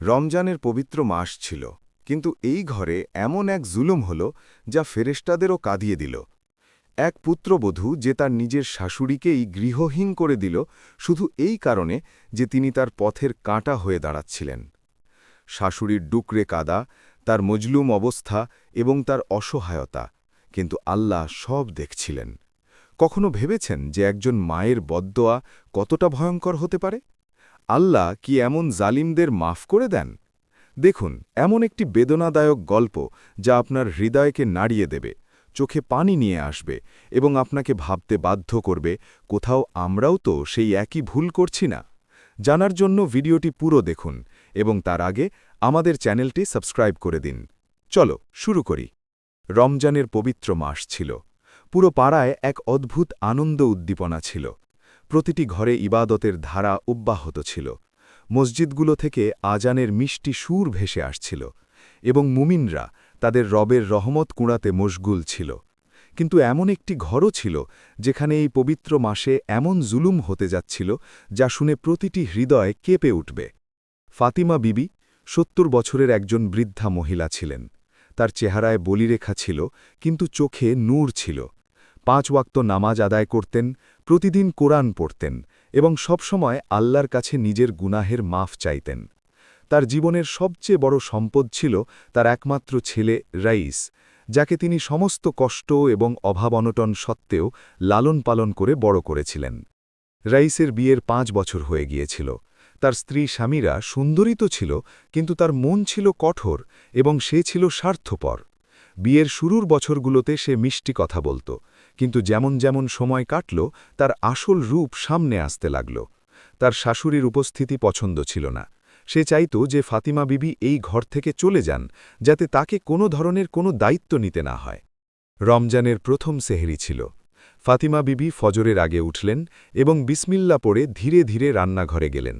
রমজানের পবিত্র মাস ছিল, কিন্তু এই ঘরে এমন এক জুলুম হল যা ফেরেশতাদেরও কাঁদিয়ে দিল। এক পুত্রবধূ যে তার নিজের শাশুড়িকেই গৃহহীন করে দিল শুধু এই কারণে যে তিনি তার পথের কাঁটা হয়ে দাঁড়াচ্ছিলেন। শাশুড়ির ডুকরে কাদা, তার মজলুম অবস্থা এবং তার অসহায়তা, কিন্তু আল্লাহ সব দেখছিলেন। কখনো ভেবেছেন যে একজন মায়ের বদ্দোয়া কতটা ভয়ঙ্কর হতে পারে? আল্লাহ কি এমন জালিমদের মাফ করে দেন? দেখুন, এমন একটি বেদনাদায়ক গল্প যা আপনার হৃদয়কে নাড়িয়ে দেবে, চোখে পানি নিয়ে আসবে এবং আপনাকে ভাবতে বাধ্য করবে, কোথাও আমরাও তো সেই একই ভুল করছি না। জানার জন্য ভিডিওটি পুরো দেখুন এবং তার আগে আমাদের চ্যানেলটি সাবস্ক্রাইব করে দিন। চলো শুরু করি। রমজানের পবিত্র মাস ছিল। পুরো পাড়ায় এক অদ্ভুত আনন্দ উদ্দীপনা ছিল। প্রতিটি ঘরে ইবাদতের ধারা অব্যাহত ছিল। মসজিদগুলো থেকে আজানের মিষ্টি সুর ভেসে আসছিল এবং মুমিনরা তাদের রবের রহমত কুড়াতে মশগুল ছিল। কিন্তু এমন একটি ঘরও ছিল যেখানে এই পবিত্র মাসে এমন জুলুম হতে যাচ্ছিল যা শুনে প্রতিটি হৃদয় কেঁপে উঠবে। ফাতিমা বিবি ৭০ বছরের একজন বৃদ্ধা মহিলা ছিলেন। তার চেহারায় বলিরেখা ছিল, কিন্তু চোখে নূর ছিল। ৫ ওয়াক্ত নামাজ আদায় করতেন, প্রতিদিন কোরআন পড়তেন এবং সবসময় আল্লাহর কাছে নিজের গুনাহের মাফ চাইতেন। তার জীবনের সবচেয়ে বড় সম্পদ ছিল তার একমাত্র ছেলে রাইস, যাকে তিনি সমস্ত কষ্ট এবং অভাব অনটন সত্ত্বেও লালন পালন করে বড় করেছিলেন। রাইসের বিয়ের ৫ বছর হয়ে গিয়েছিল। তার স্ত্রী স্বামীরা সুন্দরী তো ছিল, কিন্তু তার মন ছিল কঠোর এবং সে ছিল স্বার্থপর। বিয়ের শুরুর বছরগুলোতে সে মিষ্টি কথা বলত, কিন্তু যেমন যেমন সময় কাটল তার আসল রূপ সামনে আসতে লাগল। তার শাশুড়ির উপস্থিতি পছন্দ ছিল না। সে চাইত যে ফাতিমা বিবি এই ঘর থেকে চলে যান, যাতে তাকে কোনো ধরনের কোনো দায়িত্ব নিতে না হয়। রমজানের প্রথম সেহরি ছিল। ফাতিমা বিবি ফজরের আগে উঠলেন এবং বিসমিল্লা পড়ে ধীরে ধীরে রান্নাঘরে গেলেন।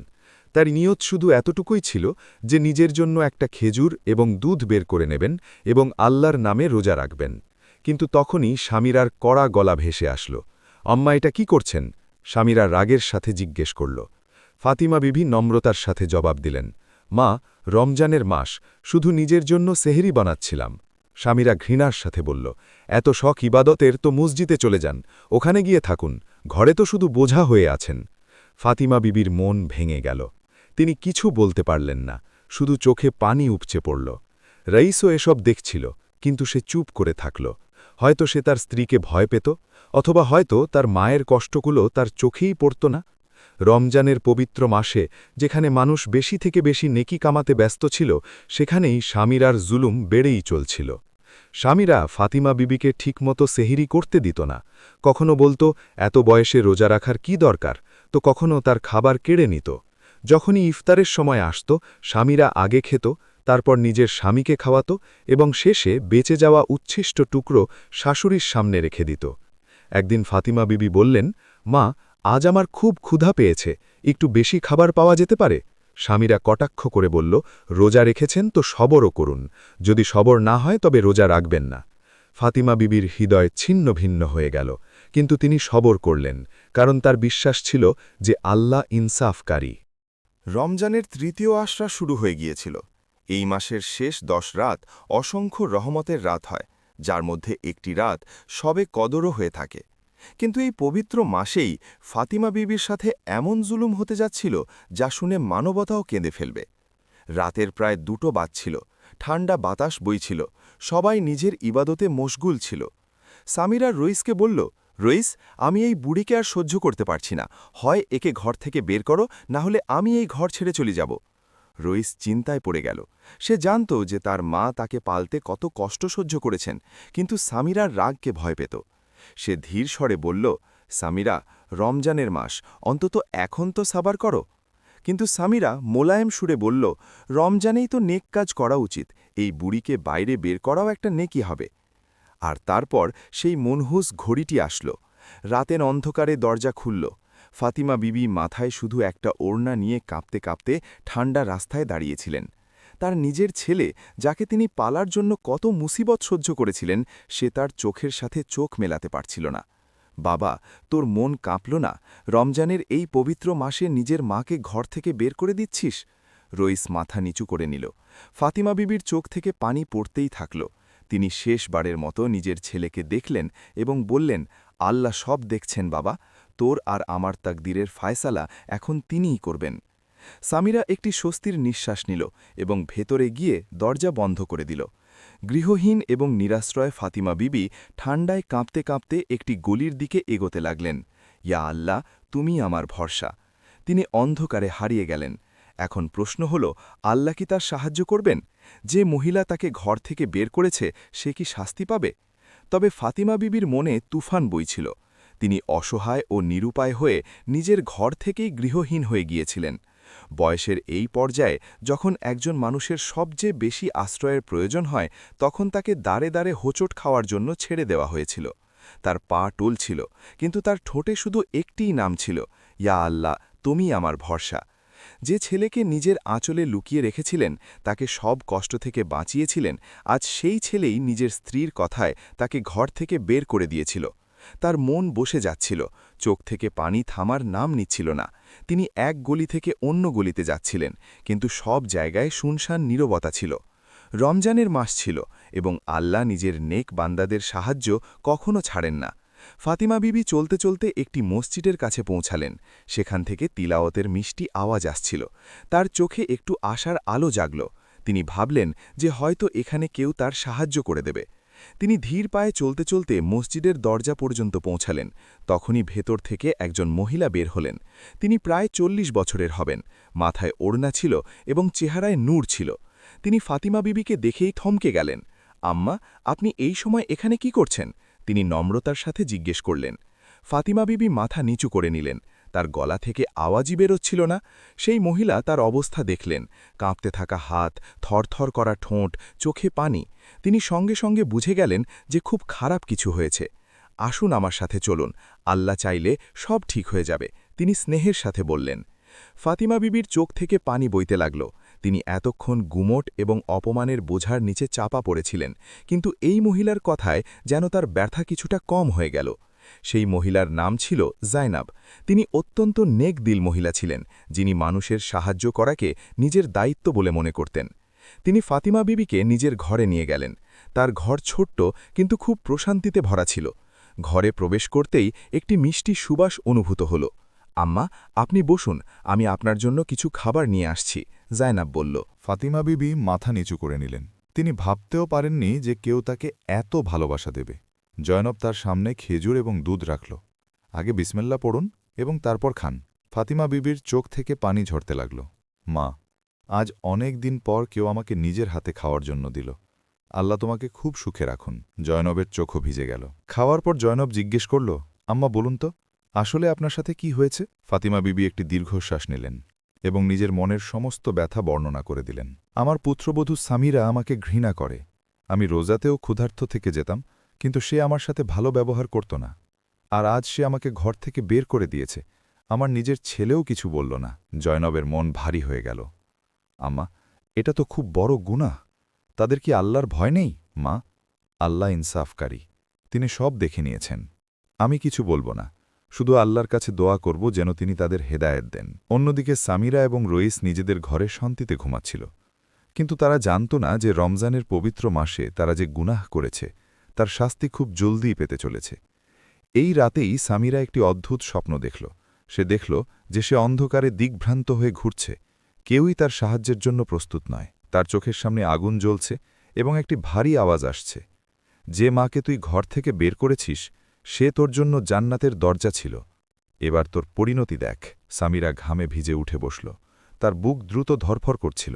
তার নিয়ত শুধু এতটুকুই ছিল যে নিজের জন্য একটা খেজুর এবং দুধ বের করে নেবেন এবং আল্লাহর নামে রোজা রাখবেন। কিন্তু তখনই স্বামীরার কড়া গলা ভেসে আসল। আম্মা, এটা কি করছেন? স্বামীরা রাগের সাথে জিজ্ঞেস করল। ফাতিমা বিবি নম্রতার সাথে জবাব দিলেন, মা, রমজানের মাস, শুধু নিজের জন্য সেহরি বানাচ্ছিলাম। স্বামীরা ঘৃণার সাথে বলল, এত শখ ইবাদতের তো মসজিদে চলে যান, ওখানে গিয়ে থাকুন, ঘরে তো শুধু বোঝা হয়ে আছেন। ফাতিমা বিবির মন ভেঙে গেল। তিনি কিছু বলতে পারলেন না, শুধু চোখে পানি উপচে পড়ল। রাইসও এসব দেখছিল, কিন্তু সে চুপ করে থাকল। হয়তো সে তার স্ত্রীকে ভয় পেত, অথবা হয়তো তার মায়ের কষ্টগুলো তার চোখেই পড়ত না। রমজানের পবিত্র মাসে যেখানে মানুষ বেশি থেকে বেশি নেকি কামাতে ব্যস্ত ছিল, সেখানেই স্বামীরার জুলুম বেড়েই চলছিল। স্বামীরা ফাতিমা বিবিকে ঠিকমতো সেহরি করতে দিত না। কখনো বলতো, এত বয়সে রোজা রাখার কি দরকার, তো কখনো তার খাবার কেড়ে নিত। যখনই ইফতারের সময় আসত, স্বামীরা আগে খেত, তারপর নিজের স্বামীকে খাওয়াত এবং শেষে বেঁচে যাওয়া উচ্ছিষ্ট টুকরো শাশুড়ির সামনে রেখে দিত। একদিন ফাতিমা বিবি বললেন, মা, আজ আমার খুব ক্ষুধা পেয়েছে, একটু বেশি খাবার পাওয়া যেতে পারে? স্বামীরা কটাক্ষ করে বলল, রোজা রেখেছেন তো সবরও করুন, যদি সবর না হয় তবে রোজা রাখবেন না। ফাতিমা বিবির হৃদয় ছিন্ন ভিন্ন হয়ে গেল, কিন্তু তিনি সবর করলেন, কারণ তার বিশ্বাস ছিল যে আল্লাহ ইনসাফকারী। রমজানের তৃতীয় আশরা শুরু হয়ে গিয়েছিল। এই মাসের শেষ ১০ রাত অসংখ্য রহমতের রাত হয়, যার মধ্যে একটি রাত সবে কদরও হয়ে থাকে। কিন্তু এই পবিত্র মাসেই ফাতিমা বিবির সাথে এমন জুলুম হতে যাচ্ছিল যা শুনে মানবতাও কেঁদে ফেলবে। রাতের প্রায় ২টো বাজছিল, ঠান্ডা বাতাস বইছিল, সবাই নিজের ইবাদতে মশগুল ছিল। সামিরা রইসকে বলল, রইস, আমি এই বুড়িকে আর সহ্য করতে পারছি না, হয় একে ঘর থেকে বের করো, না হলে আমি এই ঘর ছেড়ে চলে যাব। রইস চিন্তায় পড়ে গেল। সে জানত যে তার মা তাকে পালতে কত কষ্ট সহ্য করেছেন, কিন্তু সামিরার রাগকে ভয় পেত। সে ধীর স্বরে বলল, সামিরা, রমজানের মাস, অন্তত এখন তো সাবার করো। কিন্তু সামিরা মোলায়েম সুরে বলল, রমজানেই তো নেক কাজ করা উচিত, এই বুড়িকে বাইরে বের করাও একটা নেকি হবে। আর তারপর সেই মনহুস ঘড়িটি আসল। রাতের অন্ধকারে দরজা খুলল। ফাতিমা বিবি মাথায় শুধু একটা ওড়না নিয়ে কাঁপতে কাঁপতে ঠান্ডা রাস্তায় দাঁড়িয়েছিলেন। তার নিজের ছেলে, যাকে তিনি পালার জন্য কত মুসিবত সহ্য করেছিলেন, সে তার চোখের সাথে চোখ মেলাতে পারছিল না। বাবা, তোর মন কাঁপল না? রমজানের এই পবিত্র মাসে নিজের মাকে ঘর থেকে বের করে দিচ্ছিস? রইস মাথা নিচু করে নিল। ফাতিমা বিবির চোখ থেকে পানি পড়তেই থাকল। তিনি শেষবারের মতো নিজের ছেলেকে দেখলেন এবং বললেন, আল্লাহ সব দেখছেন বাবা, তোর আর আমার তাকদীরের ফায়সালা এখন তিনিই করবেন। সামিরা একটি স্বস্তির নিঃশ্বাস নিল এবং ভেতরে গিয়ে দরজা বন্ধ করে দিল। গৃহহীন এবং নিরাশ্রয় ফাতিমা বিবি ঠান্ডায় কাঁপতে কাঁপতে একটি গলির দিকে এগোতে লাগলেন। ইয়া আল্লাহ, তুমি আমার ভরসা। তিনি অন্ধকারে হারিয়ে গেলেন। এখন প্রশ্ন হল, আল্লাহ কি তার সাহায্য করবেন? যে মহিলা তাকে ঘর থেকে বের করেছে সে কি শাস্তি পাবে? তবে ফাতিমা বিবির মনে তুফান বইছিল। তিনি অসহায় ও নিরুপায় হয়ে নিজের ঘর থেকেই গৃহহীন হয়ে গিয়েছিলেন। বয়সের এই পর্যায়ে যখন একজন মানুষের সবচেয়ে বেশি আশ্রয়ের প্রয়োজন হয়, তখন তাকে দাঁড়ে দাঁড়ে হোঁচট খাওয়ার জন্য ছেড়ে দেওয়া হয়েছিল। তার পা টলছিল, কিন্তু তার ঠোঁটে শুধু একটিই নাম ছিল, ইয়া আল্লাহ, তুমি আমার ভরসা। যে ছেলেকে নিজের আঁচলে লুকিয়ে রেখেছিলেন, তাকে সব কষ্ট থেকে বাঁচিয়েছিলেন, আজ সেই ছেলেই নিজের স্ত্রীর কথায় তাকে ঘর থেকে বের করে দিয়েছিল। তার মন বসে যাচ্ছিল, চোখ থেকে পানি থামার নাম নিচ্ছিল না। তিনি এক গলি থেকে অন্য গলিতে যাচ্ছিলেন, কিন্তু সব জায়গায় শুনশান নীরবতা ছিল। রমজানের মাস ছিল এবং আল্লাহ নিজের নেক বান্দাদের সাহায্য কখনো ছাড়েন না। ফাতিমা বিবি চলতে চলতে একটি মসজিদের কাছে পৌঁছালেন। সেখান থেকে তিলাওয়াতের মিষ্টি আওয়াজ আসছিল। তার চোখে একটু আশার আলো জাগল। তিনি ভাবলেন যে হয়তো এখানে কেউ তার সাহায্য করে দেবে। তিনি ধীর পায়ে চলতে চলতে মসজিদের দরজা পর্যন্ত পৌঁছালেন। তখনই ভেতর থেকে একজন মহিলা বের হলেন। তিনি প্রায় ৪০ বছরের হবেন। মাথায় ওড়না ছিল এবং চেহারায় নূর ছিল। তিনি ফাতিমা বিবিকে দেখেই থমকে গেলেন। আম্মা, আপনি এই সময় এখানে কি করছেন? তিনি নম্রতার সাথে জিজ্ঞেস করলেন। ফাতিমা বিবি মাথা নিচু করে নিলেন। তার গলা থেকে আওয়াজই বেরোচ্ছিল না। সেই মহিলা তার অবস্থা দেখলেন, কাঁপতে থাকা হাত, থরথর করা ঠোঁট, চোখে পানি। তিনি সঙ্গে সঙ্গে বুঝে গেলেন যে খুব খারাপ কিছু হয়েছে। আসুন আমার সাথে চলুন, আল্লাহ চাইলে সব ঠিক হয়ে যাবে, তিনি স্নেহের সাথে বললেন। ফাতিমা বিবির চোখ থেকে পানি বইতে লাগল। তিনি এতক্ষণ গুমট এবং অপমানের বোঝার নিচে চাপা পড়েছিলেন, কিন্তু এই মহিলার কথায় যেন তার ব্যথা কিছুটা কম হয়ে গেল। সেই মহিলার নাম ছিল জাইনাব। তিনি অত্যন্ত নেক দিল মহিলা ছিলেন, যিনি মানুষের সাহায্য করাকে নিজের দায়িত্ব বলে মনে করতেন। তিনি ফাতিমা বিবিকে নিজের ঘরে নিয়ে গেলেন। তার ঘর ছোট্ট কিন্তু খুব প্রশান্তিতে ভরা ছিল। ঘরে প্রবেশ করতেই একটি মিষ্টি সুবাস অনুভূত হল। আম্মা, আপনি বসুন, আমি আপনার জন্য কিছু খাবার নিয়ে আসছি, জায়নাব বলল। ফাতিমা বিবি মাথা নিচু করে নিলেন। তিনি ভাবতেও পারেননি যে কেউ তাকে এত ভালোবাসা দেবে। জয়নব তার সামনে খেজুর এবং দুধ রাখল। আগে বিসমিল্লা পড়ুন এবং তারপর খান। ফাতিমা বিবির চোখ থেকে পানি ঝরতে লাগল। মা, আজ অনেক দিন পর কেউ আমাকে নিজের হাতে খাওয়ার জন্য দিল। আল্লাহ তোমাকে খুব সুখে রাখুন। জয়নবের চোখও ভিজে গেল। খাওয়ার পর জয়নব জিজ্ঞেস করল, আম্মা বলুন তো, আসলে আপনার সাথে কি হয়েছে? ফাতিমা বিবি একটি দীর্ঘশ্বাস নিলেন এবং নিজের মনের সমস্ত ব্যথা বর্ণনা করে দিলেন। আমার পুত্রবধূ সামিরা আমাকে ঘৃণা করে। আমি রোজাতেও ক্ষুধার্ত থেকে যেতাম, কিন্তু সে আমার সাথে ভালো ব্যবহার করত না। আর আজ সে আমাকে ঘর থেকে বের করে দিয়েছে। আমার নিজের ছেলেও কিছু বলল না। জয়নবের মন ভারী হয়ে গেল। আম্মা, এটা তো খুব বড় গুনাহ। তাদের কি আল্লাহর ভয় নেই? মা, আল্লাহ ইনসাফকারী, তিনি সব দেখে নিয়েছেন। আমি কিছু বলবো না, শুধু আল্লাহর কাছে দোয়া করব যেন তিনি তাদের হেদায়েত দেন। অন্যদিকে সামিরা এবং রইস নিজেদের ঘরে শান্তিতে ঘুমাচ্ছিল। কিন্তু তারা জানত না যে রমজানের পবিত্র মাসে তারা যে গুনাহ করেছে তার শাস্তি খুব জলদিই পেতে চলেছে। এই রাতেই সামিরা একটি অদ্ভুত স্বপ্ন দেখল। সে দেখল যে সে অন্ধকারে দিগ্ভ্রান্ত হয়ে ঘুরছে। কেউই তার সাহায্যের জন্য প্রস্তুত নয়। তার চোখের সামনে আগুন জ্বলছে এবং একটি ভারী আওয়াজ আসছে। যে মাকে তুই ঘর থেকে বের করেছিস, সে তোর জন্য জান্নাতের দরজা ছিল। এবার তোর পরিণতি দেখ। সামিরা ঘামে ভিজে উঠে বসল। তার বুক দ্রুত ধরফর করছিল।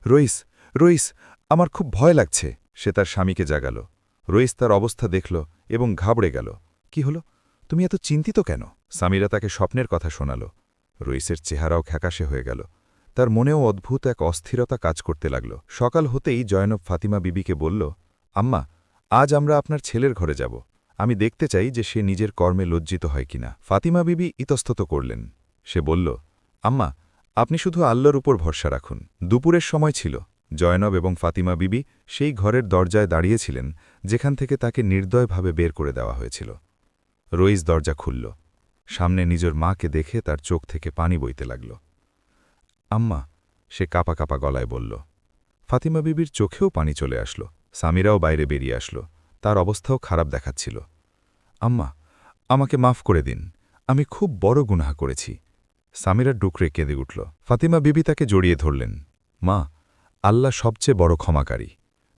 রইস, রইস, আমার খুব ভয় লাগছে। সে তার স্বামীকে জাগাল। রইস তার অবস্থা দেখল এবং ঘাবড়ে গেল। কি হল? তুমি এত চিন্তিত কেন? সামিরা তাকে স্বপ্নের কথা শোনাল। রইসের চেহারাও খ্যাকাশে হয়ে গেল। তার মনেও অদ্ভুত এক অস্থিরতা কাজ করতে লাগল। সকাল হতেই জয়নব ফাতিমা বিবিকে বলল, আম্মা, আজ আমরা আপনার ছেলের ঘরে যাব। আমি দেখতে চাই যে সে নিজের কর্মে লজ্জিত হয় কিনা। ফাতিমা বিবি ইতস্তত করলেন। সে বলল, আম্মা, আপনি শুধু আল্লাহর উপর ভরসা রাখুন। দুপুরের সময় ছিল। জয়নব এবং ফাতিমা বিবি সেই ঘরের দরজায় দাঁড়িয়েছিলেন যেখান থেকে তাকে নির্দয়ভাবে বের করে দেওয়া হয়েছিল। রইস দরজা খুলল। সামনে নিজের মাকে দেখে তার চোখ থেকে পানি বইতে লাগল। আম্মা, সে কাপা কাপা গলায় বলল। ফাতিমা বিবির চোখেও পানি চলে আসলো। সামিরাও বাইরে বেরিয়ে আসলো। তার অবস্থাও খারাপ দেখাচ্ছিল। আম্মা, আমাকে মাফ করে দিন, আমি খুব বড় গুনাহ করেছি। সামিরা ডুকরে কেঁদে উঠল। ফাতিমা বিবি তাকে জড়িয়ে ধরলেন। মা, আল্লাহ সবচেয়ে বড় ক্ষমাকারী।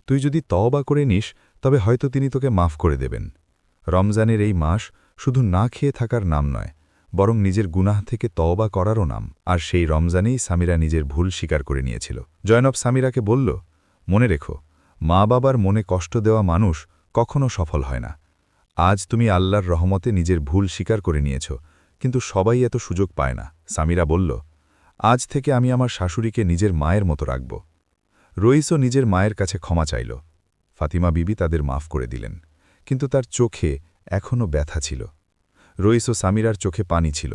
তুই যদি তওবা করে নিস তবে হয়তো তিনি তোকে মাফ করে দেবেন। রমজানের এই মাস শুধু না খেয়ে থাকার নাম নয়, বরং নিজের গুনাহ থেকে তওবা করারও নাম। আর সেই রমজানেই সামিরা নিজের ভুল স্বীকার করে নিয়েছিল। জয়নব সামিরাকে বলল, মনে রেখো, মা বাবার মনে কষ্ট দেওয়া মানুষ কখনো সফল হয় না। আজ তুমি আল্লাহর রহমতে নিজের ভুল স্বীকার করে নিয়েছ, কিন্তু সবাই এত সুযোগ পায় না। সামিরা বলল, আজ থেকে আমি আমার শাশুড়িকে নিজের মায়ের মতো রাখব। রইসও নিজের মায়ের কাছে ক্ষমা চাইল। ফাতিমা বিবি তাদের মাফ করে দিলেন, কিন্তু তার চোখে এখনও ব্যথা ছিল। রইস ও সামিরার চোখে পানি ছিল।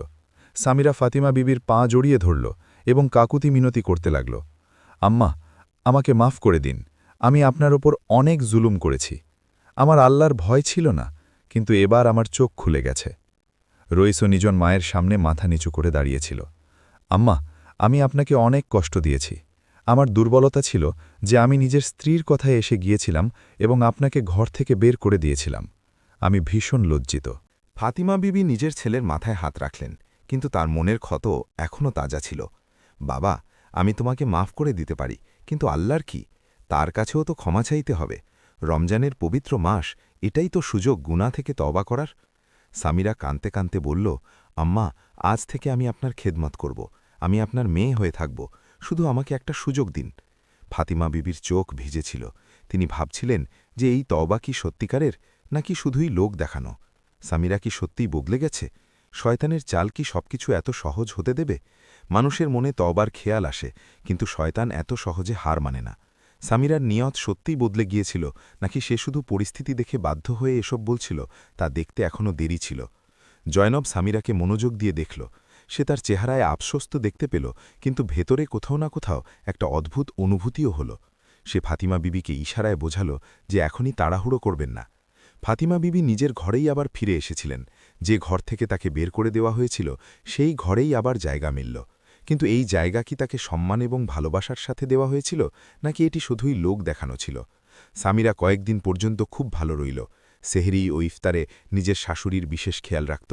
সামিরা ফাতিমা বিবির পা জড়িয়ে ধরল এবং কাকুতি মিনতি করতে লাগল। আম্মা, আমাকে মাফ করে দিন, আমি আপনার ওপর অনেক জুলুম করেছি। আমার আল্লাহর ভয় ছিল না, কিন্তু এবার আমার চোখ খুলে গেছে। রইসও নিজন মায়ের সামনে মাথা নিচু করে দাঁড়িয়েছিল। আম্মা, আমি আপনাকে অনেক কষ্ট দিয়েছি। আমার দুর্বলতা ছিল যে আমি নিজের স্ত্রীর কথায় এসে গিয়েছিলাম এবং আপনাকে ঘর থেকে বের করে দিয়েছিলাম। আমি ভীষণ লজ্জিত। ফাতিমা বিবি নিজের ছেলের মাথায় হাত রাখলেন, কিন্তু তার মনের ক্ষত এখনও তাজা ছিল। বাবা, আমি তোমাকে মাফ করে দিতে পারি, কিন্তু আল্লাহর কি? তার কাছেও তো ক্ষমা চাইতে হবে। রমজানের পবিত্র মাস, এটাই তো সুযোগ গুনাহ থেকে তওবা করার। সামিরা কাঁদতে কাঁদতে বলল, আম্মা, আজ থেকে আমি আপনার খেদমত করব, আমি আপনার মেয়ে হয়ে থাকব, শুধু আমাকে একটা সুযোগ দিন। ফাতিমা বিবির চোখ ভিজেছিল। তিনি ভাবছিলেন যে এই তওবা কি সত্যিকারের, নাকি শুধুই লোক দেখানো। সামিরা কি সত্যিই বদলে গেছে? শয়তানের চাল কি সবকিছু এত সহজ হতে দেবে? মানুষের মনে তওবার খেয়াল আসে, কিন্তু শয়তান এত সহজে হার মানে না। সামিরার নিয়ত সত্যিই বদলে গিয়েছিল, নাকি সে শুধু পরিস্থিতি দেখে বাধ্য হয়ে এসব বলছিল, তা দেখতে এখনও দেরি ছিল। জয়নব সামিরাকে মনোযোগ দিয়ে দেখল। সে তার চেহারায় আফসোস তো দেখতে পেল, কিন্তু ভেতরে কোথাও না কোথাও একটা অদ্ভুত অনুভূতিও হল। সে ফাতিমা বিবিকে ইশারায় বোঝাল যে এখনই তাড়াহুড়ো করবেন না। ফাতিমা বিবি নিজের ঘরেই আবার ফিরে এসেছিলেন। যে ঘর থেকে তাকে বের করে দেওয়া হয়েছিল, সেই ঘরেই আবার জায়গা মিলল। কিন্তু এই জায়গা কি তাকে সম্মান এবং ভালোবাসার সাথে দেওয়া হয়েছিল, নাকি এটি শুধুই লোক দেখানো ছিল? সামিরা কয়েকদিন পর্যন্ত খুব ভালো রইল। সেহরি ও ইফতারে নিজের শাশুড়ির বিশেষ খেয়াল রাখত।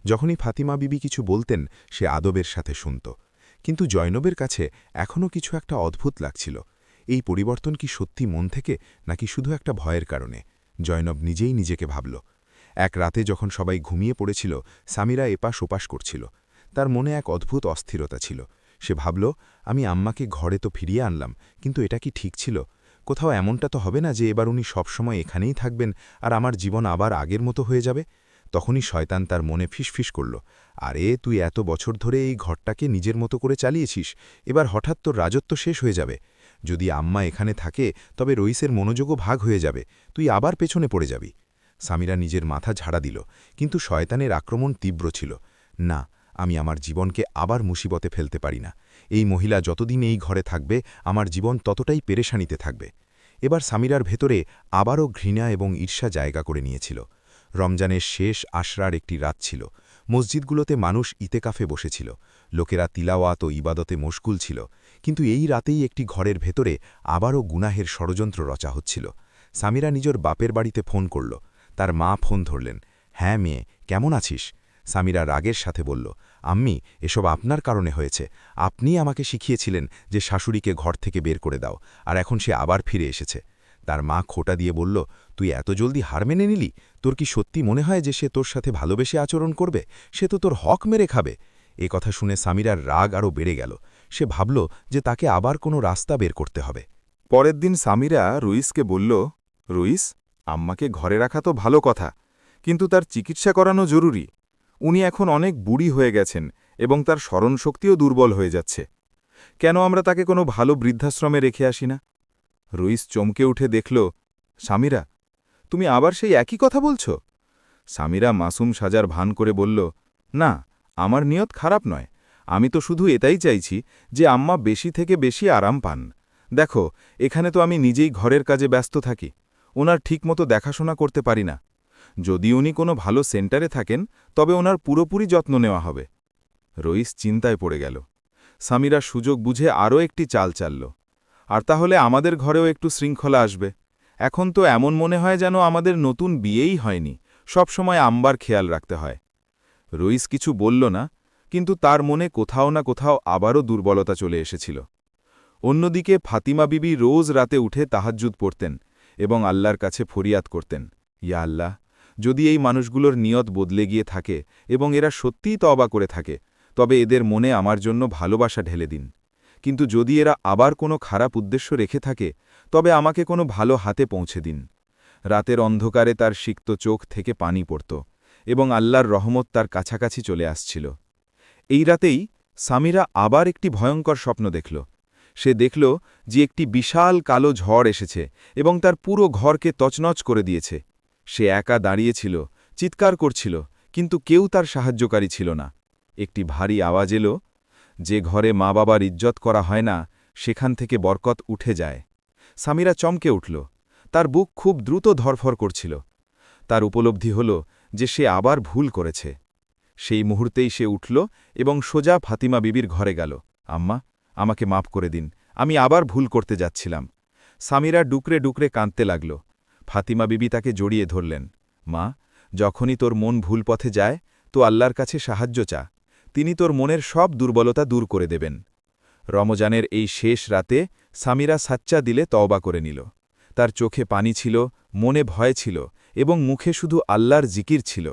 যখনই ফাতিমা বিবি কিছু বলতেন, সে আদবের সাথে শুনত। কিন্তু জয়নবের কাছে এখনও কিছু একটা অদ্ভুত লাগছিল। এই পরিবর্তন কি সত্যি মন থেকে, নাকি শুধু একটা ভয়ের কারণে? জয়নব নিজেই নিজেকে ভাবল। এক রাতে যখন সবাই ঘুমিয়ে পড়েছিল, সামিরা এপাশ ওপাশ করছিল। তার মনে এক অদ্ভুত অস্থিরতা ছিল। সে ভাবল, আমি আম্মাকে ঘরে তো ফিরিয়ে আনলাম, কিন্তু এটা কি ঠিক ছিল? কোথাও এমনটা তো হবে না যে এবার উনি সবসময় এখানেই থাকবেন আর আমার জীবন আবার আগের মতো হয়ে যাবে? তখনই শয়তান তার মনে ফিসফিস করল, আরে তুই এত বছর ধরে এই ঘরটাকে নিজের মতো করে চালিয়েছিস, এবার হঠাৎ তোর রাজত্ব শেষ হয়ে যাবে। যদি আম্মা এখানে থাকে তবে রইসের মনোযোগও ভাগ হয়ে যাবে, তুই আবার পেছনে পড়ে যাবি। সামিরা নিজের মাথা ঝাড়া দিল, কিন্তু শয়তানের আক্রমণ তীব্র ছিল। না, আমি আমার জীবনকে আবার মুসিবতে ফেলতে পারি না। এই মহিলা যতদিন এই ঘরে থাকবে, আমার জীবন ততটাই পেরেশানিতে থাকবে। এবার সামিরার ভেতরে আবারও ঘৃণা এবং ঈর্ষা জায়গা করে নিয়েছিল। রমজানের শেষ আশরার একটি রাত ছিল। মসজিদগুলোতে মানুষ ইতেকাফে বসেছিল। লোকেরা তিলাওয়াত ও ইবাদতে মশগুল ছিল। কিন্তু এই রাতেই একটি ঘরের ভেতরে আবারও গুনাহের ষড়যন্ত্র রচা হচ্ছিল। সামিরা নিজের বাপের বাড়িতে ফোন করল। তার মা ফোন ধরলেন। হ্যাঁ মেয়ে, কেমন আছিস? সামিরা রাগের সাথে বলল, আম্মি, এসব আপনার কারণে হয়েছে। আপনিই আমাকে শিখিয়েছিলেন যে শাশুড়িকে ঘর থেকে বের করে দাও, আর এখন সে আবার ফিরে এসেছে। তার মা খোঁটা দিয়ে বলল, তুই এত জলদি হার মেনে নিলি? তোর কি সত্যি মনে হয় যে সে তোর সাথে ভালোবেসে আচরণ করবে? সে তো তোর হক মেরে খাবে। এ কথা শুনে সামিরার রাগ আরও বেড়ে গেল। সে ভাবল যে তাকে আবার কোনো রাস্তা বের করতে হবে। পরের দিন সামিরা রুইসকে বলল, রুইস, আম্মাকে ঘরে রাখা তো ভালো কথা, কিন্তু তার চিকিৎসা করানো জরুরি। উনি এখন অনেক বুড়ি হয়ে গেছেন এবং তার স্মরণশক্তিও দুর্বল হয়ে যাচ্ছে। কেন আমরা তাকে কোনো ভালো বৃদ্ধাশ্রমে রেখে আসি না? রুইস চমকে উঠে দেখল, সামিরা, তুমি আবার সেই একই কথা বলছ? সামিরা মাসুম সাজার ভান করে বলল, না, আমার নিয়ত খারাপ নয়। আমি তো শুধু এটাই চাইছি যে আম্মা বেশি থেকে বেশি আরাম পান। দেখো, এখানে তো আমি নিজেই ঘরের কাজে ব্যস্ত থাকি, ওনার ঠিকমতো দেখাশোনা করতে পারি না। যদি উনি কোনো ভালো সেন্টারে থাকেন তবে ওনার পুরোপুরি যত্ন নেওয়া হবে। রইস চিন্তায় পড়ে গেল। সামিরা সুযোগ বুঝে আরও একটি চাল চালল। আর তাহলে আমাদের ঘরেও একটু শৃঙ্খলা আসবে। এখন তো এমন মনে হয় যেন আমাদের নতুন বিয়েই হয়নি, সব সময় আম্বার খেয়াল রাখতে হয়। রইস কিছু বলল না, কিন্তু তার মনে কোথাও না কোথাও আবারও দুর্বলতা চলে এসেছিল। অন্যদিকে ফাতিমা বিবি রোজ রাতে উঠে তাহাজ্জুদ পড়তেন এবং আল্লাহর কাছে ফরিয়াদ করতেন, ইয়া আল্লাহ, যদি এই মানুষগুলোর নিয়ত বদলে গিয়ে থাকে এবং এরা সত্যিই তওবা করে থাকে, তবে এদের মনে আমার জন্য ভালোবাসা ঢেলে দিন। কিন্তু যদি এরা আবার কোনো খারাপ উদ্দেশ্য রেখে থাকে, তবে আমাকে কোনো ভালো হাতে পৌঁছে দিন। রাতের অন্ধকারে তার সিক্ত চোখ থেকে পানি পড়ত এবং আল্লাহর রহমত তার কাছাকাছি চলে আসছিল। এই রাতেই সামিরা আবার একটি ভয়ঙ্কর স্বপ্ন দেখল। সে দেখল যে একটি বিশাল কালো ঝড় এসেছে এবং তার পুরো ঘরকে তছনছ করে দিয়েছে। সে একা দাঁড়িয়েছিল, চিৎকার করছিল, কিন্তু কেউ তার সাহায্যকারী ছিল না। একটি ভারী আওয়াজ এলো, যে ঘরে মা বাবার ইজ্জত করা হয় না, সেখান থেকে বরকত উঠে যায়। সামিরা চমকে উঠল। তার বুক খুব দ্রুত ধরফর করছিল। তার উপলব্ধি হল যে সে আবার ভুল করেছে। সেই মুহূর্তেই সে উঠল এবং সোজা ফাতিমা বিবির ঘরে গেল। আম্মা, আমাকে মাফ করে দিন, আমি আবার ভুল করতে যাচ্ছিলাম। সামিরা ডুকরে ডুকরে কাঁদতে লাগল। ফাতিমা বিবি তাকে জড়িয়ে ধরলেন। মা, যখনই তোর মন ভুল পথে যায়, তো আল্লাহর কাছে সাহায্য চা, তিনি তোর মনের সব দুর্বলতা দূর করে দেবেন। রমজানের এই শেষ রাতে সামিরা সাচ্চা দিলে তওবা করে নিল। তার চোখে পানি ছিল, মনে ভয় ছিল এবং মুখে শুধু আল্লাহর জিকির ছিল।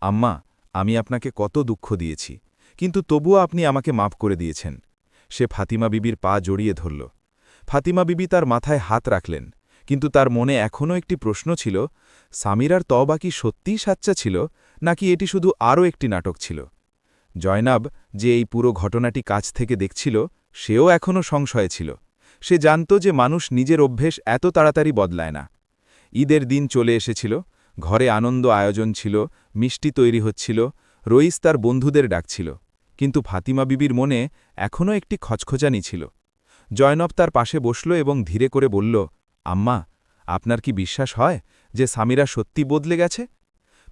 আম্মা, আমি আপনাকে কত দুঃখ দিয়েছি, কিন্তু তবুও আপনি আমাকে মাফ করে দিয়েছেন। সে ফাতিমা বিবির পা জড়িয়ে ধরল। ফাতিমা বিবি তার মাথায় হাত রাখলেন, কিন্তু তার মনে এখনও একটি প্রশ্ন ছিল, সামিরার তওবা কি সত্যিই সাচ্চা ছিল, নাকি এটি শুধু আরও একটি নাটক ছিল? জয়নাব, যে এই পুরো ঘটনাটি কাছ থেকে দেখছিল, সেও এখনও সংশয়ে ছিল। সে জানত যে মানুষ নিজের অভ্যেস এত তাড়াতাড়ি বদলায় না। ঈদের দিন চলে এসেছিল, ঘরে আনন্দ আয়োজন ছিল, মিষ্টি তৈরি হচ্ছিল, রইস তার বন্ধুদের ডাকছিল, কিন্তু ফাতিমা বিবির মনে এখনও একটি খচখচানি ছিল। জয়নব তার পাশে বসল এবং ধীরে করে বলল, আম্মা, আপনার কি বিশ্বাস হয় যে সামিরা সত্যি বদলে গেছে?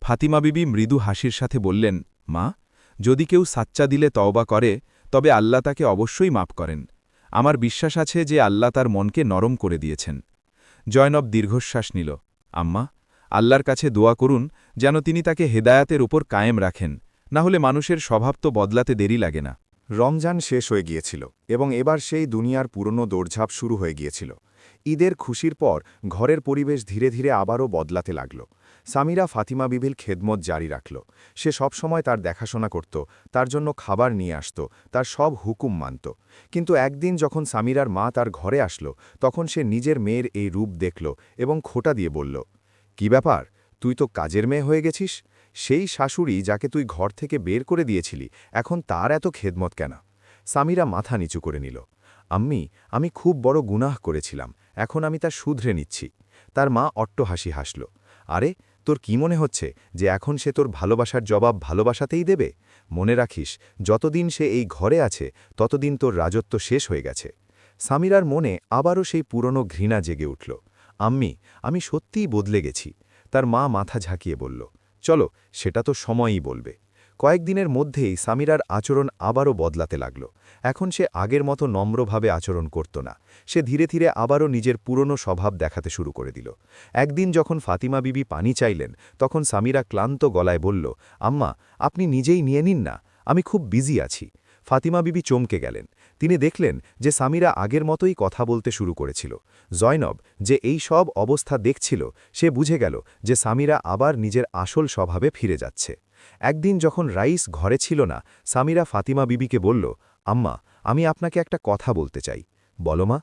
ফাতিমা বিবি মৃদু হাসির সাথে বললেন, মা, যদি কেউ সাচ্চা দিলে তওবা করে, তবে আল্লাহ তাকে অবশ্যই মাপ করেন। আমার বিশ্বাস আছে যে আল্লাহ তার মনকে নরম করে দিয়েছেন। জয়নব দীর্ঘশ্বাস নিল। আম্মা, আল্লাহর কাছে দোয়া করুন যেন তিনি তাকে হেদায়াতের উপর কায়েম রাখেন, না হলে মানুষের স্বভাব তো বদলাতে দেরি লাগে না। রমজান শেষ হয়ে গিয়েছিল এবং এবার সেই দুনিয়ার পুরনো দৌড়ঝাঁপ শুরু হয়ে গিয়েছিল। ঈদের খুশির পর ঘরের পরিবেশ ধীরে ধীরে আবারও বদলাতে লাগল। সামিরা ফাতিমা বিবির খেদমত জারি রাখল। সে সবসময় তার দেখাশোনা করত, তার জন্য খাবার নিয়ে আসত, তার সব হুকুম মানত। কিন্তু একদিন যখন সামিরার মা তার ঘরে আসলো, তখন সে নিজের মেয়ের এই রূপ দেখল এবং খোঁটা দিয়ে বলল, কি ব্যাপার, তুই তো কাজের মেয়ে হয়ে গেছিস? সেই শাশুড়ি যাকে তুই ঘর থেকে বের করে দিয়েছিলি, এখন তার এত খেদমত কেন? সামিরা মাথা নিচু করে নিল। আম্মি, আমি খুব বড় গুনাহ করেছিলাম, এখন আমি তা শুধরে নিচ্ছি। তার মা অট্টহাসি হাসল। আরে, তোর কি মনে হচ্ছে যে এখন সে তোর ভালোবাসার জবাব ভালোবাসাতেই দেবে? মনে রাখিস, যতদিন সে এই ঘরে আছে, ততদিন তোর রাজত্ব শেষ হয়ে গেছে। সামিরার মনে আবারও সেই পুরনো ঘৃণা জেগে উঠল। আম্মি, আমি সত্যিই বদলে গেছি। তার মা মাথা ঝাঁকিয়ে বলল, চলো, সেটা তো সময়ই বলবে। কয়েকদিনের মধ্যেই সামিরার আচরণ আবারও বদলাতে লাগল। এখন সে আগের মতো নম্রভাবে আচরণ করত না। সে ধীরে ধীরে আবারও নিজের পুরনো স্বভাব দেখাতে শুরু করে দিল। একদিন যখন ফাতিমা বিবি পানি চাইলেন, তখন সামিরা ক্লান্ত গলায় বলল, আম্মা, আপনি নিজেই নিয়ে নিন না, আমি খুব বিজি আছি। ফাতিমা বিবি চমকে গেলেন। তিনি দেখলেন যে সামিরা আগের মতোই কথা বলতে শুরু করেছিল। জয়নব, যে এই সব অবস্থা দেখছিল, সে বুঝে গেল যে সামিরা আবার নিজের আসল স্বভাবে ফিরে যাচ্ছে। একদিন যখন রাইস ঘরে ছিল না, সামিরা ফাতিমা বিবিকে বলল, আম্মা, আমি আপনাকে একটা কথা বলতে চাই। বলো মা।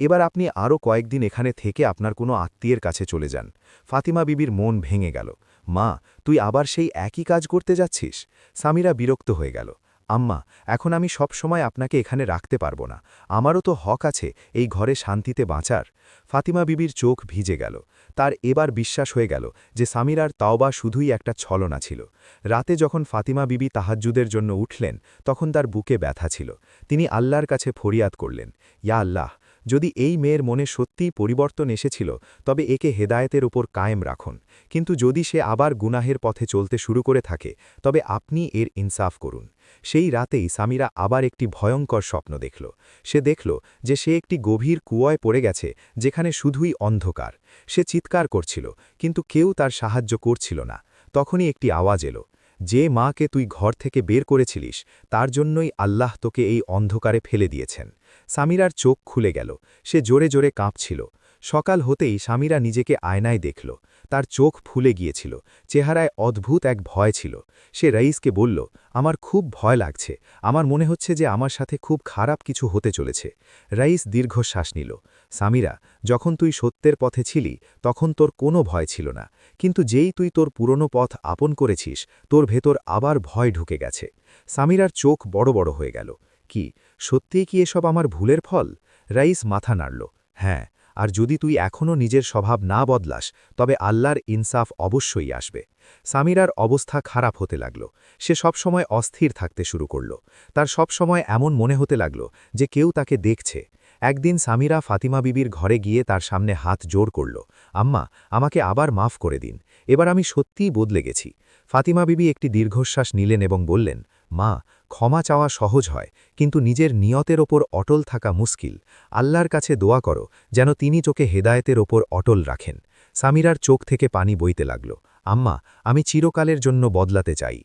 এবার আপনি আরও কয়েকদিন এখানে থেকে আপনার কোনো আত্মীয়ের কাছে চলে যান। ফাতিমা বিবির মন ভেঙে গেল। মা, তুই আবার সেই একই কাজ করতে যাচ্ছিস? সামিরা বিরক্ত হয়ে গেল। আম্মা, এখন আমি সব সময় আপনাকে এখানে রাখতে পারবো না, আমারও তো হক আছে এই ঘরে শান্তিতে বাঁচার। ফাতিমা বিবির চোখ ভিজে গেল। তার এবার বিশ্বাস হয়ে গেল যে সামিরার তাওবা শুধুই একটা ছলনা ছিল। রাতে যখন ফাতিমা বিবি তাহাজ্জুদের জন্য উঠলেন, তখন তার বুকে ব্যথা ছিল। তিনি আল্লাহর কাছে ফরিয়াদ করলেন, ইয়া আল্লাহ, যদি এই মেয়ের মনে সত্যিই পরিবর্তন এসেছিল তবে একে হেদায়েতের উপর কায়েম রাখুন, কিন্তু যদি সে আবার গুনাহের পথে চলতে শুরু করে থাকে তবে আপনি এর ইনসাফ করুন। সেই রাতেই সামিরা আবার একটি ভয়ঙ্কর স্বপ্ন দেখল। সে দেখল যে সে একটি গভীর কুয়োয় পড়ে গেছে, যেখানে শুধুই অন্ধকার। সে চিৎকার করছিল, কিন্তু কেউ তার সাহায্য করছিল না। তখনই একটি আওয়াজ এলো, যে মাকে তুই ঘর থেকে বের করেছিলিস তার জন্যই আল্লাহ তোকে এই অন্ধকারে ফেলে দিয়েছেন। সামিরার চোখ খুলে গেল, সে জোরে জোরে কাঁপছিল। সকাল হতেই সামিরা নিজেকে আয়নায় দেখল। তার চোখ ফুলে গিয়েছিল, চেহারায় অদ্ভুত এক ভয় ছিল। সে রাইসকে বলল, আমার খুব ভয় লাগছে, আমার মনে হচ্ছে যে আমার সাথে খুব খারাপ কিছু হতে চলেছে। রাইস দীর্ঘশ্বাস নিল, সামিরা, যখন তুই সত্যের পথে ছিলি তখন তোর কোনো ভয় ছিল না, কিন্তু যেই তুই তোর পুরনো পথ আপন করেছিস তোর ভেতর আবার ভয় ঢুকে গেছে। সামিরার চোখ বড় বড় হয়ে গেল। কি সত্যিই কি এসব আমার ভুলের ফল? রাইস মাথা নাড়ল, হ্যাঁ, আর যদি তুই এখনও নিজের স্বভাব না বদলাস তবে আল্লাহর ইনসাফ অবশ্যই আসবে। সামিরার অবস্থা খারাপ হতে লাগল। সে সবসময় অস্থির থাকতে শুরু করল। তার সবসময় এমন মনে হতে লাগল যে কেউ তাকে দেখছে। একদিন সামিরা ফাতিমা বিবির ঘরে গিয়ে তার সামনে হাত জোর করল, আম্মা, আমাকে আবার মাফ করে দিন, এবার আমি সত্যিই বদলে গেছি। ফাতিমা বিবি একটি দীর্ঘশ্বাস নিলেন এবং বললেন, মা, ক্ষমা চাওয়া সহজ হয়, কিন্তু নিজের নিয়তের ওপর অটল থাকা মুশকিল। আল্লাহর কাছে দোয়া করো যেন তিনি তোকে হেদায়েতের ওপর অটল রাখেন। সামিরার চোখ থেকে পানি বইতে লাগল, আম্মা, আমি চিরকালের জন্য বদলাতে চাই।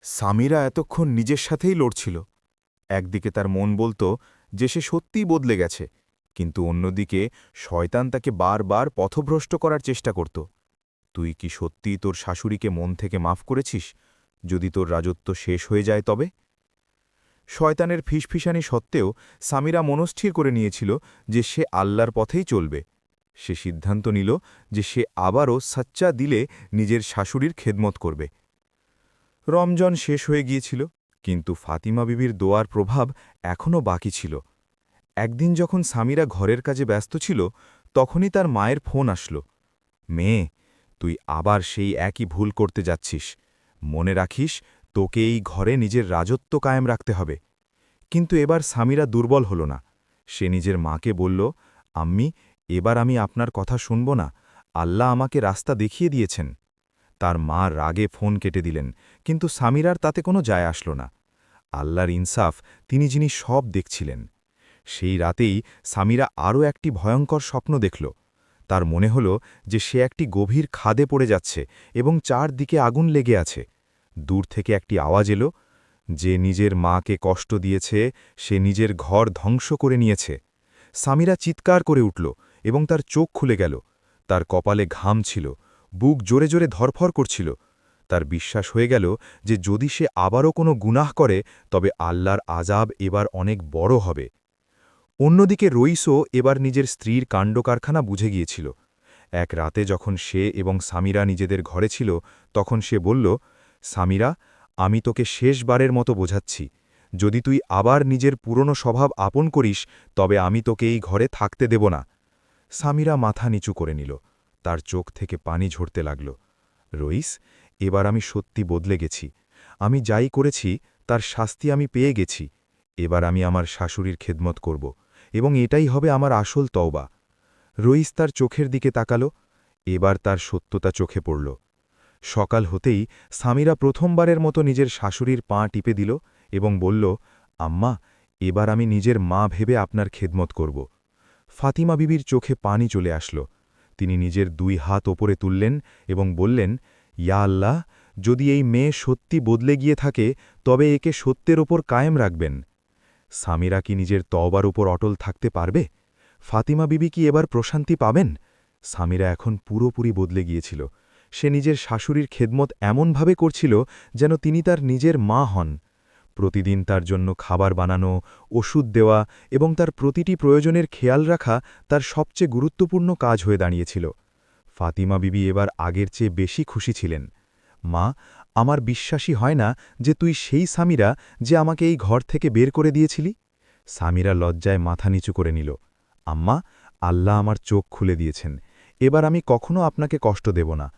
সামিরা এতক্ষণ নিজের সাথেই লড়ছিল। একদিকে তার মন বলতো যে সে সত্যিই বদলে গেছে, কিন্তু অন্যদিকে শয়তান তাকে বারবার পথভ্রষ্ট করার চেষ্টা করত। তুই কি সত্যিই তোর শাশুড়িকে মন থেকে মাফ করেছিস? যদি তোর রাজত্ব শেষ হয়ে যায় তবে? শয়তানের ফিসফিসানি সত্ত্বেও সামিরা মনস্থির করে নিয়েছিল যে সে আল্লাহর পথেই চলবে। সে সিদ্ধান্ত নিল যে সে আবারও সাচ্চা দিলে নিজের শাশুড়ির খেদমত করবে। রমজান শেষ হয়ে গিয়েছিল, কিন্তু ফাতিমা বিবির দোয়ার প্রভাব এখনও বাকি ছিল। একদিন যখন সামিরা ঘরের কাজে ব্যস্ত ছিল তখনই তার মায়ের ফোন আসলো। মেয়ে, তুই আবার সেই একই ভুল করতে যাচ্ছিস। মনে রাখিস, তোকে এই ঘরে নিজের রাজত্ব কায়েম রাখতে হবে। কিন্তু এবার সামিরা দুর্বল হল না। সে নিজের মাকে বলল, আম্মি, এবার আমি আপনার কথা শুনব না, আল্লাহ আমাকে রাস্তা দেখিয়ে দিয়েছেন। তার মা রাগে ফোন কেটে দিলেন, কিন্তু সামিরার তাতে কোনো যায় আসল না। আল্লাহর ইনসাফ, তিনি যিনি সব দেখছিলেন। সেই রাতেই সামিরা আরও একটি ভয়ঙ্কর স্বপ্ন দেখল। তার মনে হল যে সে একটি গভীর খাদে পড়ে যাচ্ছে এবং চারদিকে আগুন লেগে আছে। দূর থেকে একটি আওয়াজ এলো, যে নিজের মাকে কষ্ট দিয়েছে সে নিজের ঘর ধ্বংস করে নিয়েছে। সামিরা চিৎকার করে উঠল এবং তার চোখ খুলে গেল। তার কপালে ঘাম ছিল, বুক জোরে জোরে ধরফর করছিল। তার বিশ্বাস হয়ে গেল যে যদি সে আবারও কোনো গুনাহ করে তবে আল্লাহর আজাব এবার অনেক বড় হবে। অন্যদিকে রইসও এবার নিজের স্ত্রীর কাণ্ডকারখানা বুঝে গিয়েছিল। এক রাতে যখন সে এবং সামিরা নিজেদের ঘরে ছিল তখন সে বলল, সামিরা, আমি তোকে শেষবারের মতো বোঝাচ্ছি, যদি তুই আবার নিজের পুরনো স্বভাব আপন করিস তবে আমি তোকে এই ঘরে থাকতে দেব না। সামিরা মাথা নিচু করে নিল, তার চোখ থেকে পানি ঝরতে লাগল। রইস, এবার আমি সত্যি বদলে গেছি। আমি যাই করেছি তার শাস্তি আমি পেয়ে গেছি। এবার আমি আমার শাশুড়ির খেদমত করব এবং এটাই হবে আমার আসল তওবা। রইস তার চোখের দিকে তাকাল, এবার তার সত্যতা চোখে পড়ল। সকাল হতেই সামিরা প্রথমবারের মতো নিজের শাশুড়ির পা টিপে দিল এবং বলল, আম্মা, এবার আমি নিজের মা ভেবে আপনার খেদমত করব। ফাতিমা বিবির চোখে পানি চলে আসল। তিনি নিজের দুই হাত ওপরে তুললেন এবং বললেন, ইয়া আল্লাহ, যদি এই মেয়ে সত্যি বদলে গিয়ে থাকে তবে একে সত্যের ওপর কায়েম রাখবেন। সামিরা কি নিজের তওবার উপর অটল থাকতে পারবে? ফাতিমা বিবি কি এবার প্রশান্তি পাবেন? সামিরা এখন পুরোপুরি বদলে গিয়েছিল। সে নিজের শাশুড়ির খেদমত এমনভাবে করছিল যেন তিনি তার নিজের মা হন। প্রতিদিন তার জন্য খাবার বানানো, ওষুধ দেওয়া এবং তার প্রতিটি প্রয়োজনের খেয়াল রাখা তার সবচেয়ে গুরুত্বপূর্ণ কাজ হয়ে দাঁড়িয়েছিল। ফাতিমা বিবি এবার আগের চেয়ে বেশি খুশি ছিলেন। মা, আমার বিশ্বাসই হয় না যে তুই সেই সামিরা যে আমাকে এই ঘর থেকে বের করে দিয়েছিলি। সামিরা লজ্জায় মাথা নিচু করে নিল, আম্মা, আল্লাহ আমার চোখ খুলে দিয়েছেন, এবার আমি কখনো আপনাকে কষ্ট দেব না।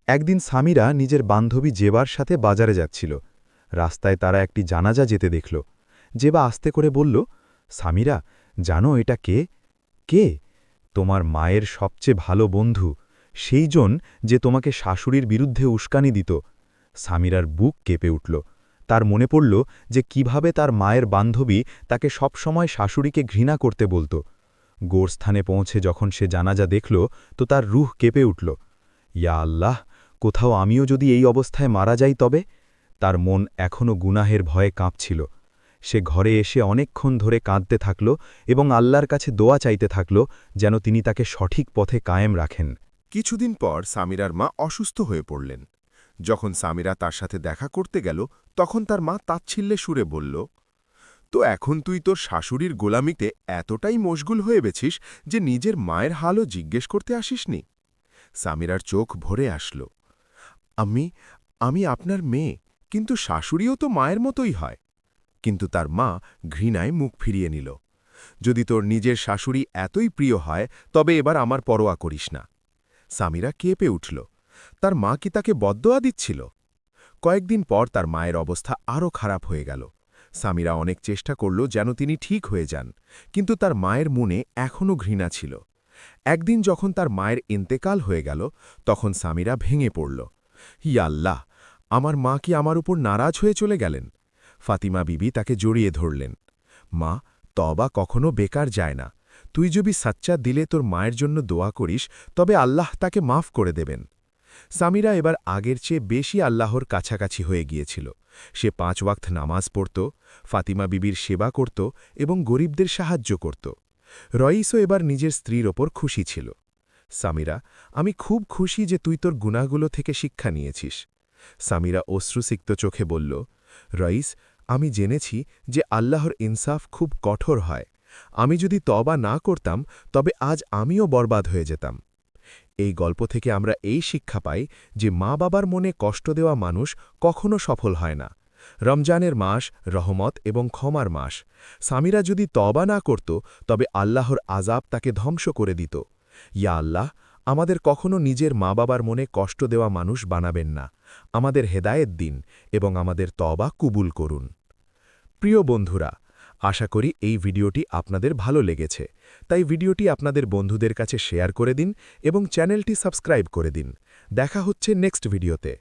একদিন সামিরা নিজের বান্ধবী জেবার সাথে বাজারে যাচ্ছিল। রাস্তায় তারা একটি জানাজা যেতে দেখল। জেবা আস্তে করে বলল, সামিরা, জানো এটা কে? কে? তোমার মায়ের সবচেয়ে ভালো বন্ধু, সেইজন যে তোমাকে শাশুড়ির বিরুদ্ধে উস্কানি দিত। সামিরার বুক কেঁপে উঠল। তার মনে পড়ল যে কিভাবে তার মায়ের বান্ধবী তাকে সবসময় শাশুড়িকে ঘৃণা করতে বলত। গোরস্থানে পৌঁছে যখন সে জানাজা দেখল তো তার রুহ কেঁপে উঠল। ইয়া আল্লাহ, কোথাও আমিও যদি এই অবস্থায় মারা যাই তবে? তার মন এখনও গুনাহের ভয়ে কাঁপছিল। সে ঘরে এসে অনেকক্ষণ ধরে কাঁদতে থাকল এবং আল্লাহর কাছে দোয়া চাইতে থাকল যেন তিনি তাকে সঠিক পথে কায়েম রাখেন। কিছুদিন পর সামিরার মা অসুস্থ হয়ে পড়লেন। যখন সামিরা তার সাথে দেখা করতে গেল তখন তার মা তাচ্ছিল্যে সুরে বলল, তো এখন তুই তোর শাশুড়ির গোলামিতে এতটাই মশগুল হয়ে গেছিস যে নিজের মায়ের হালও জিজ্ঞেস করতে আসিসনি। সামিরার চোখ ভরে আসল। আমি আপনার মেয়ে, কিন্তু শাশুড়িও তো মায়ের মতোই হয়। কিন্তু তার মা ঘৃণায় মুখ ফিরিয়ে নিল। যদি তোর নিজের শাশুড়ি এতই প্রিয় হয় তবে এবার আমার পরোয়া করিস না। সামিরা কেঁপে উঠল। তার মা কি তাকে বদদোয়া দিচ্ছিল? কয়েকদিন পর তার মায়ের অবস্থা আরও খারাপ হয়ে গেল। সামিরা অনেক চেষ্টা করল যেন তিনি ঠিক হয়ে যান, কিন্তু তার মায়ের মনে এখনও ঘৃণা ছিল। একদিন যখন তার মায়ের ইন্তেকাল হয়ে গেল তখন সামিরা ভেঙে পড়ল। ইয়া আল্লাহ, আমার মা কি আমার উপর নারাজ হয়ে চলে গেলেন? ফাতিমা বিবি তাকে জড়িয়ে ধরলেন। মা, তওবা কখনো বেকার যায় না। তুই যদি সাচ্চা দিলে তোর মায়ের জন্য দোয়া করিস তবে আল্লাহ তাকে মাফ করে দেবেন। সামিরা এবার আগের চেয়ে বেশি আল্লাহর কাছাকাছি হয়ে গিয়েছিল। সে 5 ওয়াক্ত নামাজ পড়ত, ফাতিমা বিবির সেবা করত এবং গরিবদের সাহায্য করত। রইসও এবার নিজের স্ত্রীর ওপর খুশি ছিল। সামিরা, আমি খুব খুশি যে তুই তোর গুনাহগুলো থেকে শিক্ষা নিয়েছিস। সামিরা অশ্রুসিক্ত চোখে বলল, রইস, আমি জেনেছি যে আল্লাহর ইনসাফ খুব কঠোর হয়। আমি যদি তওবা না করতাম তবে আজ আমিও বরবাদ হয়ে যেতাম। এই গল্প থেকে আমরা এই শিক্ষা পাই যে মা বাবার মনে কষ্ট দেওয়া মানুষ কখনো সফল হয় না। রমজানের মাস রহমত এবং ক্ষমার মাস। সামিরা যদি তওবা না করত তবে আল্লাহর আযাব তাকে ধ্বংস করে দিত। ইয়া আল্লাহ, আমাদের কখনো নিজের মা বাবার মনে কষ্ট দেওয়া মানুষ বানাবেন না। আমাদের হেদায়েত দিন এবং আমাদের তওবা কবুল করুন। প্রিয় বন্ধুরা, আশা করি এই ভিডিওটি আপনাদের ভালো লেগেছে। তাই ভিডিওটি আপনাদের বন্ধুদের কাছে শেয়ার করে দিন এবং চ্যানেলটি সাবস্ক্রাইব করে দিন। দেখা হচ্ছে নেক্সট ভিডিওতে।